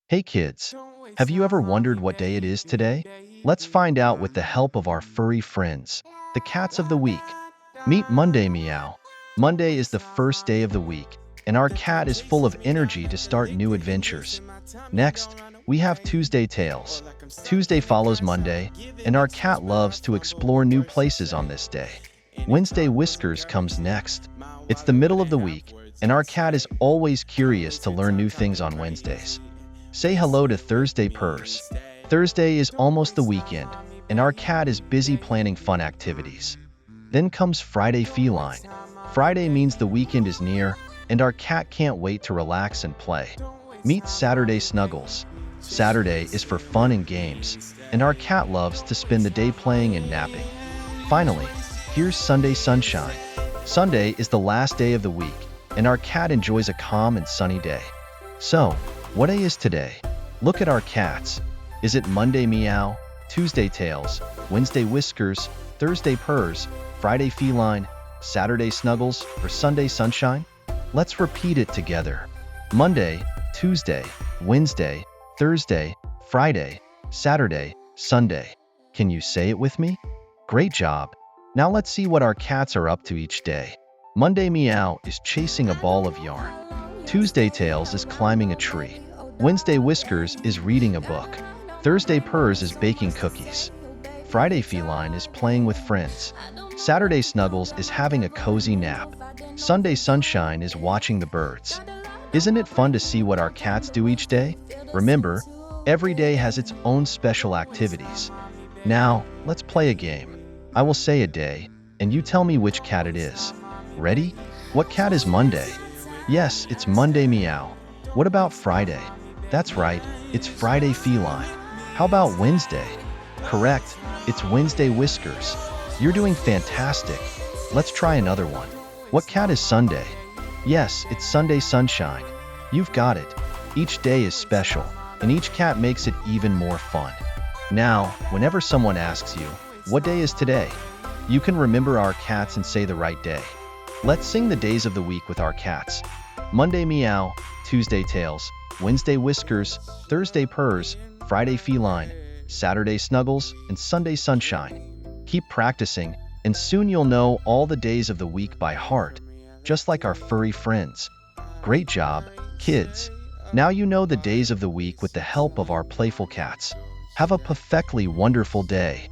Hey kids, have you ever wondered what day it is today? Let's find out with the help of our furry friends, the cats of the week. Meet Monday Meow. Monday is the first day of the week, and our cat is full of energy to start new adventures. Next, we have Tuesday Tales. Tuesday follows Monday, and our cat loves to explore new places on this day. Wednesday Whiskers comes next. It's the middle of the week, and our cat is always curious to learn new things on Wednesdays. Say hello to Thursday Purrs. Thursday is almost the weekend, and our cat is busy planning fun activities. Then comes Friday Feline. Friday means the weekend is near, and our cat can't wait to relax and play. Meet Saturday Snuggles. Saturday is for fun and games, and our cat loves to spend the day playing and napping. Finally, here's Sunday Sunshine. Sunday is the last day of the week, and our cat enjoys a calm and sunny day. So, what day is today? Look at our cats. Is it Monday Meow, Tuesday Tails, Wednesday Whiskers, Thursday Purrs, Friday Feline, Saturday Snuggles, or Sunday Sunshine? Let's repeat it together. Monday, Tuesday, Wednesday, Thursday, Friday, Saturday, Sunday. Can you say it with me? Great job. Now let's see what our cats are up to each day. Monday Meow is chasing a ball of yarn. Tuesday Tails is climbing a tree. Wednesday Whiskers is reading a book. Thursday Purrs is baking cookies. Friday Feline is playing with friends. Saturday Snuggles is having a cozy nap. Sunday Sunshine is watching the birds. Isn't it fun to see what our cats do each day? Remember, every day has its own special activities. Now, let's play a game. I will say a day, and you tell me which cat it is. Ready? What cat is Monday? Yes, it's Monday Meow. What about Friday? That's right, it's Friday Feline. How about Wednesday? Correct, it's Wednesday Whiskers. You're doing fantastic. Let's try another one. What cat is Sunday? Yes, it's Sunday Sunshine. You've got it. Each day is special, and each cat makes it even more fun. Now, whenever someone asks you, what day is today? You can remember our cats and say the right day. Let's sing the days of the week with our cats. Monday Meow, Tuesday Tails, Wednesday Whiskers, Thursday Purrs, Friday Feline, Saturday Snuggles, and Sunday Sunshine. Keep practicing, and soon you'll know all the days of the week by heart, just like our furry friends. Great job, kids! Now you know the days of the week with the help of our playful cats. Have a perfectly wonderful day.